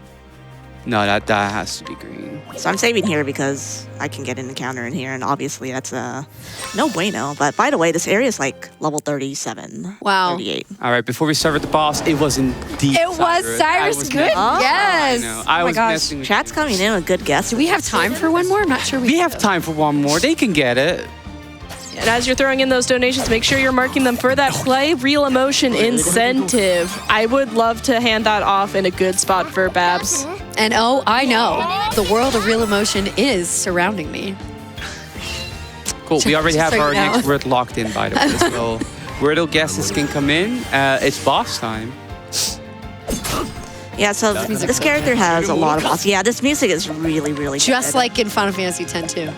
No, that has to be green. So I'm saving here because I can get an encounter in here, and obviously that's no bueno. But by the way, this area is like level 37. Wow. 38. All right, before we start with the boss, it was indeed It was Cyrus. I was Good. Oh. Yes. I know. Oh I my was gosh. messing with Chat's coming in with good guesses. Do we have time for one more? I'm not sure We have time for one more. They can get it. And as you're throwing in those donations, make sure you're marking them for that Play Real Emotion incentive. I would love to hand that off in a good spot for Babs. And oh, I know. The world of real emotion is surrounding me. Cool. We already have so our you know. next word locked in, by the way. So wordle guesses can come in. It's boss time. Yeah, so this character has a lot of boss. Yeah, this music is really, really Just good. like in Final Fantasy X too.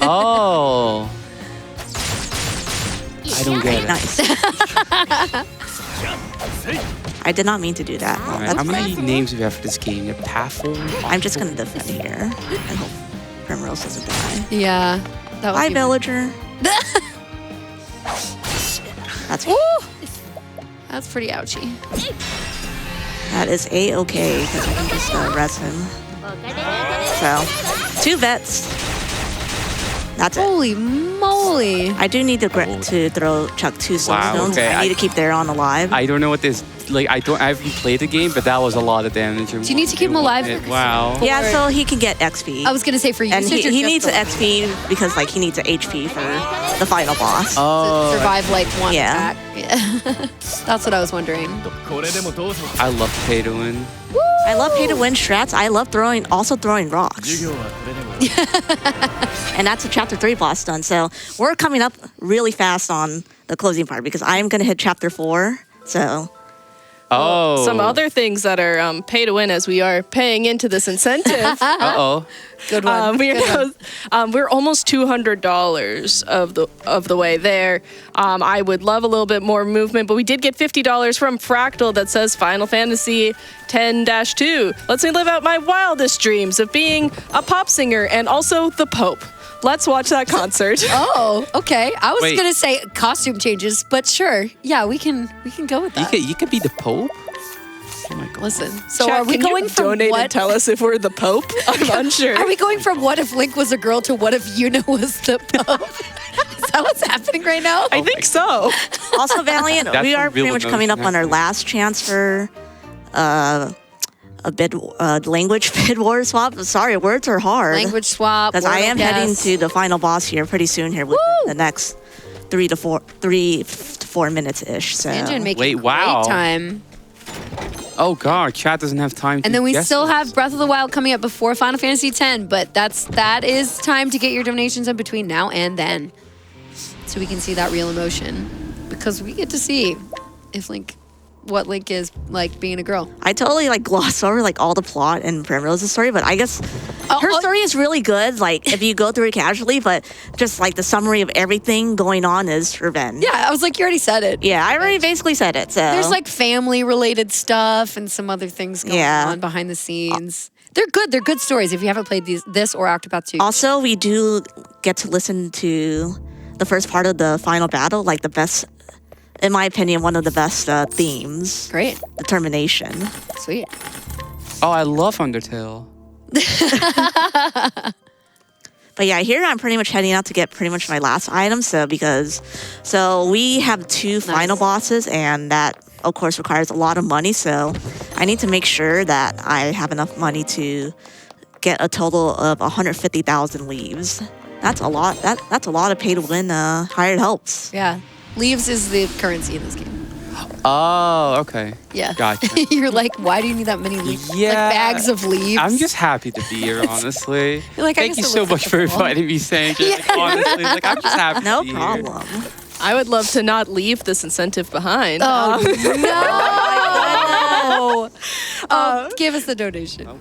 Oh. I don't get it. Nice. I did not mean to do that. Well, All right, that's how many fine. names do we have for this game? Pathful? I'm just going to defend here and hope Primrose doesn't die. Yeah. That would Bye, be- villager. That's That's pretty ouchy. That is A-okay because I can just res him. So, 2 vets. That's it. Holy moly. I do need to chuck 2 stones. okay, I need to keep Theron alive. I don't know what this... Like, I haven't played the game, but that was a lot of damage. Do you need to keep him alive? Wow. yeah, so he can get XP. I was gonna say for you, and since you're he just needs a- an XP because like he needs an HP for the final boss. to Oh, survive like one Yeah. attack. Yeah. That's what I was wondering. I love pay to win. I love pay to win strats. I love also throwing rocks. And that's a chapter 3 boss done. So we're coming up really fast on the closing part because I'm gonna hit chapter 4. So Oh. Some other things that are pay to win as we are paying into this incentive. Uh-oh. Good one. We're almost $200 of the way there. I would love a little bit more movement, but we did get $50 from Fractal that says Final Fantasy 10-2. Lets me live out my wildest dreams of being a pop singer and also the Pope. Let's watch that concert. Oh, okay. I was Wait. gonna say costume changes, but sure. Yeah, we can go with that. You could be the Pope. Oh my God. Listen. So Chat, are we can you going from donate and what? tell us if we're the Pope? I'm unsure. Are we going from what if Link was a girl to what if Yuna was the Pope? Is that what's happening right now? I think so. Also, Valiant, That's we some are real pretty much coming up emotion on our happening. last chance for a bid language bid war swap. Sorry, words are hard. Language swap. Because I word am guess. heading to the final boss here pretty soon here within the next 3 to 4 minutes ish. So Sanjan making Wait, wow. great time. Oh God, chat doesn't have time. And then we guess still this. have Breath of the Wild coming up before Final Fantasy X, but that is time to get your donations in between now and then, so we can see that real emotion, because we get to see if what Link is like being a girl. I totally like gloss over like all the plot in Primrose's story, but I guess her story is really good. Like if you go through it casually, but just like the summary of everything going on is revenge. Yeah, I was like, you already said it. Yeah, I already basically said it. So There's like family related stuff and some other things going on behind the scenes. They're good. They're good stories if you haven't played this or Octopath 2. Also, we do get to listen to the first part of the final battle, like the best, in my opinion, one of the best themes. Great. Determination. Sweet. Oh, I love Undertale. But yeah, here I'm pretty much heading out to get pretty much my last item. So we have 2 final bosses, and that of course requires a lot of money. So I need to make sure that I have enough money to get a total of 150,000 leaves. That's a lot. That's a lot of pay to win hired helps. Yeah. Leaves is the currency in this game. Oh, okay. Yeah. Gotcha. You're like, why do you need that many leaves? Yeah. Like bags of leaves. I'm just happy to be here, honestly. You're like, I Thank you guess it so looks much like for a ball. inviting me, Sanjan. Like, honestly, like I'm just happy No to be here. problem. I would love to not leave this incentive behind. Oh, no. Give us the donation.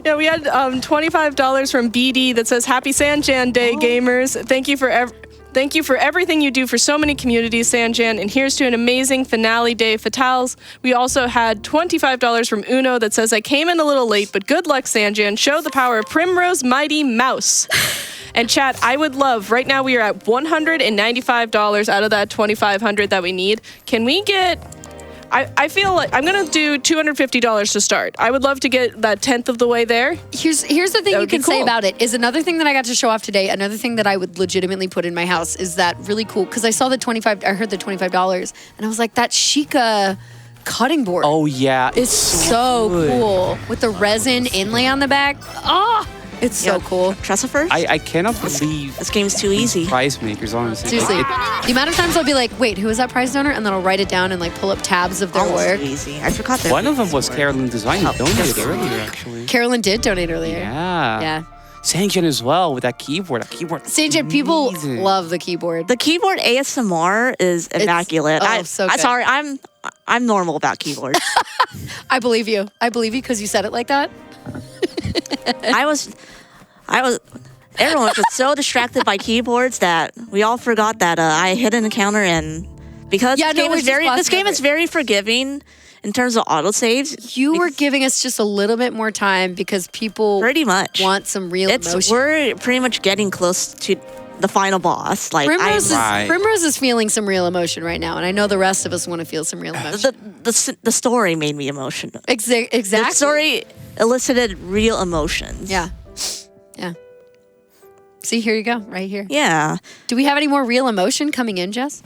Yeah, we had $25 from BD that says, Happy Sanjan Day, gamers. Thank you for everything you do for so many communities, Sanjan, and here's to an amazing finale day, Fatales. We also had $25 from Uno that says, I came in a little late, but good luck, Sanjan. Show the power of Primrose Mighty Mouse. And chat, I would love, right now we are at $195 out of that $2,500 that we need. Can we get... I feel like I'm going to do $250 to start. I would love to get that 10th of the way there. Here's the thing That you would be can say cool. about it is another thing that I got to show off today. Another thing that I would legitimately put in my house is that really cool, because I saw the I heard the $25 and I was like, that Sheikah cutting board Oh yeah, is so good. cool with the resin inlay on the back. Oh, it's so cool. Tressifer? I cannot believe This game's too easy. prize makers, honestly. Seriously, Like, the amount of times I'll be like, wait, who is that prize donor? And then I'll write it down and like pull up tabs of their Almost work. too easy. I forgot that. one of them was Carolyn Design, who donated yes. earlier, actually. Carolyn did donate earlier. Yeah. Yeah. Sanjan as well with that keyboard. That keyboard. Sanjan, people amazing. love the keyboard. The keyboard ASMR is immaculate. so I'm good. sorry, I'm normal about keyboards. I believe you. I believe you because you said it like that. I was everyone was just so distracted by keyboards that we all forgot that I hit an encounter, and because Yeah, no, we're just this game glossing is very forgiving in terms of autosaves. You were giving us just a little bit more time because people Pretty much. want some real emotion. We're pretty much getting close to the final boss. Like Right. Primrose is feeling some real emotion right now, and I know the rest of us want to feel some real emotion. the story made me emotional. Exactly. The story elicited real emotions. Yeah. Yeah. See, here you go, right here. Yeah. Do we have any more real emotion coming in, Jess?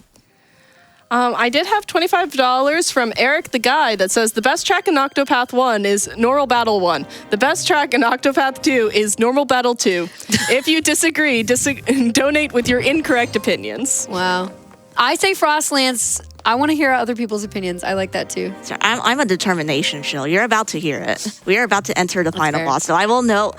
I did have $25 from Eric the Guy that says the best track in Octopath 1 is Normal Battle 1. The best track in Octopath 2 is Normal Battle 2. If you disagree, donate with your incorrect opinions. Wow. I say Frostlands. I want to hear other people's opinions. I like that too. So I'm a determination shill. You're about to hear it. We are about to enter the final fair. boss. So I will note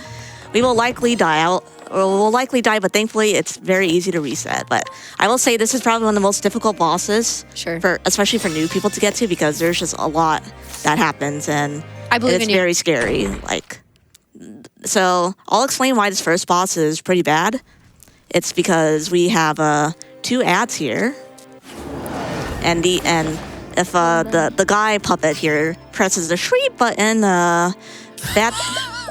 we will likely die out. Or we'll likely die, but thankfully it's very easy to reset. But I will say this is probably one of the most difficult bosses, Sure. especially for new people to get to, because there's just a lot that happens, and I believe it's in you. very scary. So I'll explain why this first boss is pretty bad. It's because we have 2 ads here, and if the guy puppet here presses the shriek button,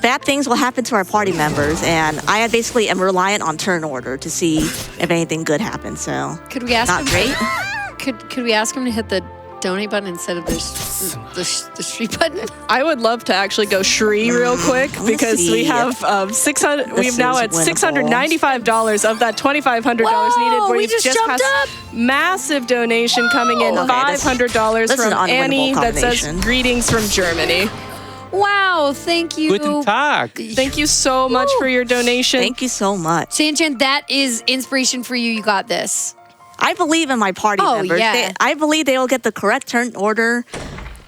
bad things will happen to our party members, and I basically am reliant on turn order to see if anything good happens. So Could we ask not him? great. Could we ask him to hit the donate button instead of the street button? I would love to actually go Shri real quick because we see. have 600. We've This now is at winnable. $695 of that $2,500 Whoa, needed. Where we you just just jumped has up. massive donation coming in, Okay, this $500 is from an unwinnable Annie that says combination. greetings from Germany. Wow, thank you. Guten Tag. Thank you so much for your donation. Thank you so much. Sanjan, that is inspiration for you. You got this. I believe in my party Oh, members. yeah. I believe they will get the correct turn order.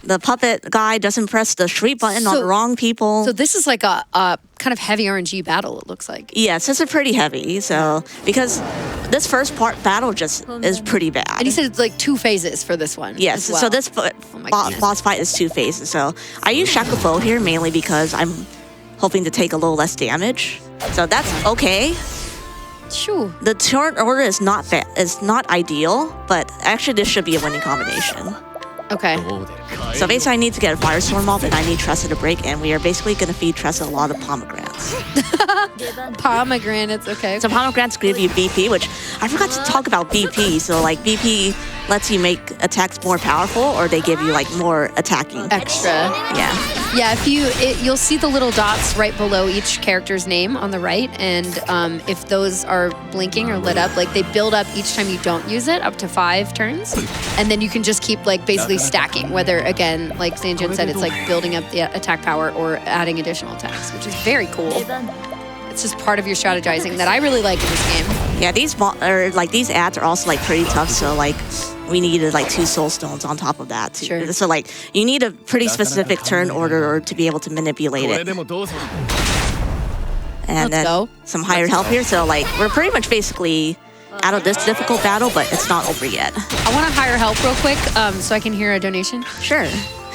The puppet guy doesn't press the street button on So- the wrong people. So this is like a kind of heavy RNG battle, it looks like. Yes, this is pretty heavy. So because this first part battle just is pretty bad. And he said it's like 2 phases for this one. Yes, as well. so this my goodness. boss fight is 2 phases. So I use Shakubo here mainly because I'm hoping to take a little less damage. So that's okay. Shoo. The turn order is not bad. It's not ideal, but actually this should be a winning combination. Okay. So basically I need to get a Firestorm off and I need Tressa to break, and we are basically going to feed Tressa a lot of pomegranates. Pomegranates, okay. So pomegranates give you BP, which I forgot to talk about BP. So like BP lets you make attacks more powerful, or they give you like more attacking. Extra. Yeah. Yeah, if you'll see the little dots right below each character's name on the right, and if those are blinking or lit up, like they build up each time you don't use it, up to 5 turns, and then you can just keep like basically stacking. Whether again, like Sanjan said, it's like building up the attack power or adding additional attacks, which is very cool. It's just part of your strategizing that I really like in this game. Yeah, these ads are also like pretty tough. So like we needed like 2 soul stones on top of that too. Sure. So like you need a pretty specific turn order to be able to manipulate it. And Let's then go. some higher health here. So like we're pretty much basically out of this difficult battle, but it's not over yet. I want to hire help real quick, so I can hear a donation. Sure.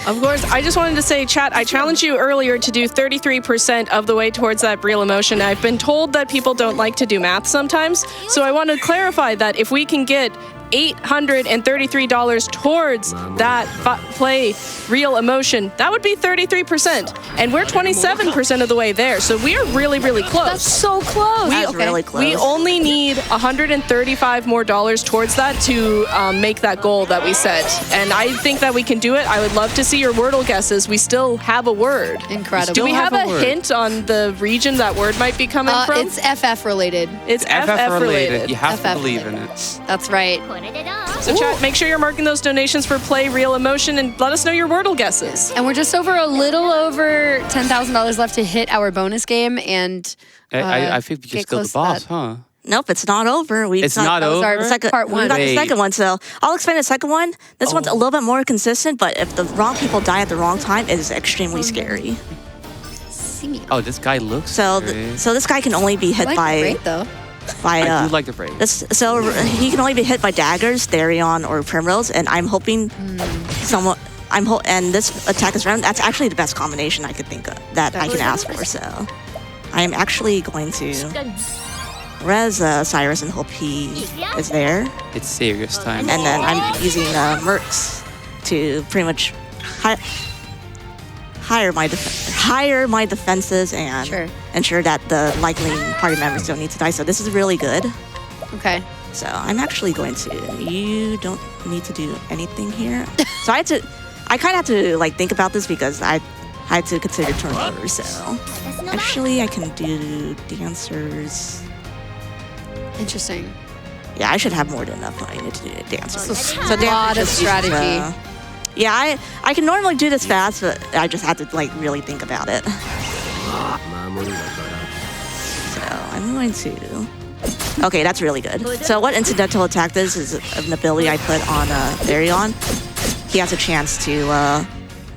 Of course, I just wanted to say, chat, I challenged you earlier to do 33% of the way towards that real emotion. I've been told that people don't like to do math sometimes, so I want to clarify that if we can get $833 towards that play real emotion, that would be 33%. And we're 27% of the way there, so we are really, really close. That's so close. That's really close. We only need $135 more towards that to make that goal that we set. And I think that we can do it. I would love to see your Wordle guesses. We still have a word. Incredible. Do we have a word. hint on the region that word might be coming from? It's FF related. It's FF related. You have to FF believe in related. it. That's right. So chat, make sure you're marking those donations for play real emotion and let us know your Wordle guesses. And we're just a little over $10,000 left to hit our bonus game, and I think we get just killed close the to boss, that. huh? Nope, it's not over. It's not that was our over? Second, part we one. got the Wait. second one, so I'll explain the second one. This one's a little bit more consistent, but if the wrong people die at the wrong time, it is extremely scary. Oh, this guy looks So, scary. so this guy can only be I hit like by the rate, though. I do like the break. So he can only be hit by daggers, Therion, or Primrose, and I'm hoping and this attack is round. That's actually the best combination I could think of that I can ask for. So I am actually going to res Cyrus and hope he is there, It's serious time. and then I'm using Mercs to pretty much higher my defenses and Sure. ensure that the likely party members don't need to die. So this is really good. Okay. So I'm actually going to. You don't need to do anything here. So I kind of had to like think about this because I had to consider turn orders. So actually, I can do dancers. Interesting. Yeah, I should have more than enough money to do dancers. So dancers lot of just use, strategy. yeah, I can normally do this fast, but I just had to like really think about it. So I'm going to. Okay, that's really good. So what incidental attack this is an ability I put on Therion. He has a chance to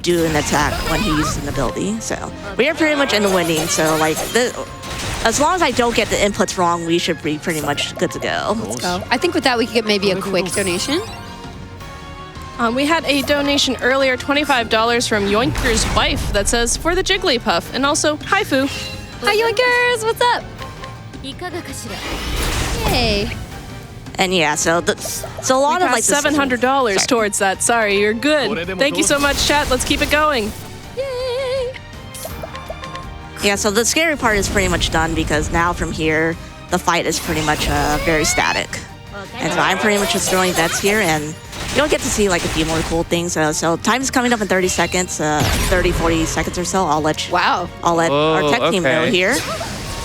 do an attack when he uses an ability. So we are pretty much in the winning. So like, as long as I don't get the inputs wrong, we should be pretty much good to go. Let's go. I think with that we could get maybe a quick donation. We had a donation earlier, $25 from Yoinker's wife that says, for the Jigglypuff, and also, hi Foo. Hi Yoinkers, what's up? Hey. And yeah, so a lot We of like passed this- $700 Sorry. towards that. Sorry, you're good. Thank you so much, chat. Let's keep it going. Yay. Yeah, so the scary part is pretty much done because now from here, the fight is pretty much very static. And so I'm pretty much just throwing bets here, and you'll get to see like a few more cool things. So time's coming up in 30 seconds, 30, 40 seconds or so. I'll let Wow. our tech team know okay. here.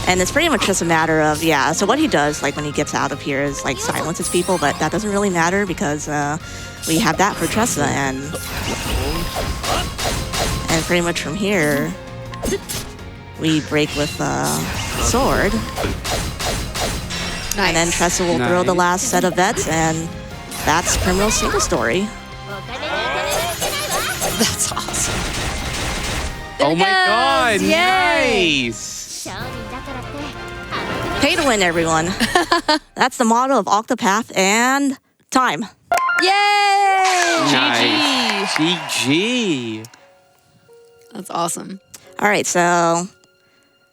And it's pretty much just a matter of, yeah, so what he does, like when he gets out of here is like silences people, but that doesn't really matter because we have that for Tressa, and pretty much from here, we break with sword. Nice. And then Tressa will throw the Nice. last set of bets, and that's Primrose's single story. That's awesome. Oh my goes. god, Yay. nice! Pay to win, everyone. That's the motto of Octopath and time. Yay! Nice. GG. That's awesome. All right, so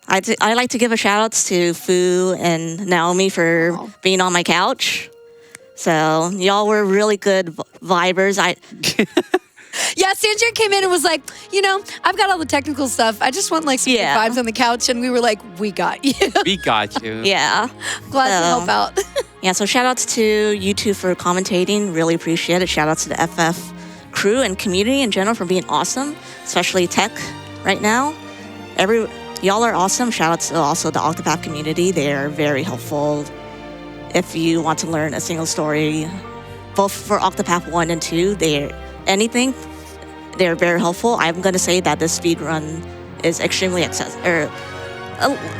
I like to give a shout outs to Fu and Naomi for being on my couch. So y'all were really good vibers. Yeah, Sanjan came in and was like, you know, I've got all the technical stuff. I just want like some good Yeah. vibes on the couch. And we were like, we got you. We got you. Yeah. Glad to help out. Yeah, so shout outs to you two for commentating. Really appreciate it. Shout outs to the FF crew and community in general for being awesome, especially tech right now. Y'all are awesome. Shout outs to also the Octopath community. They are very helpful if you want to learn a single story, both for Octopath 1 and 2. They're very helpful. I'm going to say that this speedrun is extremely accessible.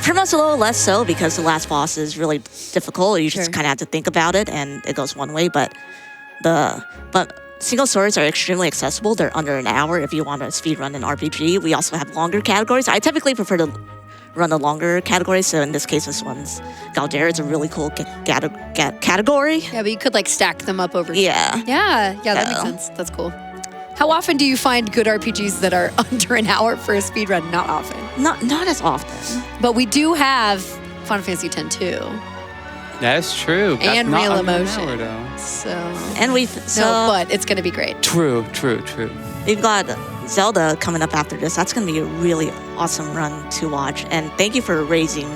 For us, a little less so because the last boss is really difficult. You just kind of have to think about it, and it goes one way. But single stories are extremely accessible. They're under an hour if you want to speedrun an RPG. We also have longer categories. I typically prefer to run the longer categories. So in this case, this one's Galdera. It's a really cool category. Yeah, but you could like stack them up over. Yeah. Yeah, that makes sense. That's cool. How often do you find good RPGs that are under an hour for a speedrun? Not often. Not as often. But we do have Final Fantasy X too. That's true. That's And not Real under an Emotion. hour, though. So And but it's gonna be great. True. we've got Zelda coming up after this. That's going to be a really awesome run to watch. And thank you for raising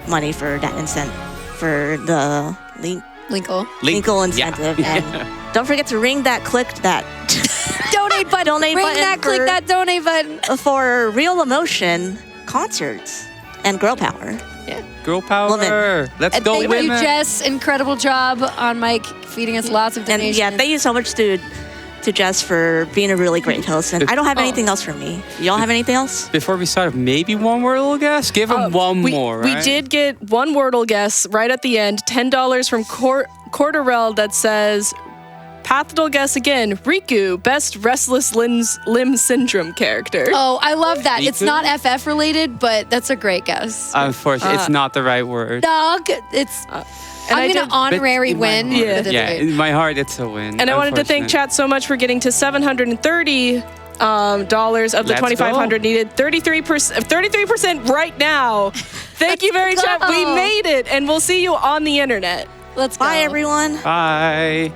money for that for the Linkle incentive. Yeah. And don't forget to ring that, click that Donate button. Ring button that, click for- that donate button. for Real Emotion concerts and Girl Power. Girl power. Woman. Let's And go, thank women. you, Jess. Incredible job on mic, feeding us lots of And donations. yeah, thank you so much to Jess for being a really great host. And I don't have anything else for me. Y'all have anything else? Before we start, maybe one wordle guess? Give him one more, right? We did get one Wordle guess right at the end. $10 from Corderell that says, Pathdal guess again, Riku, best restless limb syndrome character. Oh, I love that. It's Riku? not FF related, but that's a great guess. Unfortunately, it's not the right word. Dog, it's. And I'm I gonna did- honorary But in my win. heart- but it's Yeah, great. in my heart, it's a win. And I wanted to thank Unfortunate. chat so much for getting to $730 dollars of the Let's $2,500 go. needed. 33% right now. Thank you very much, chat. We go. made it, and we'll see you on the internet. Let's go. Bye, everyone. Bye.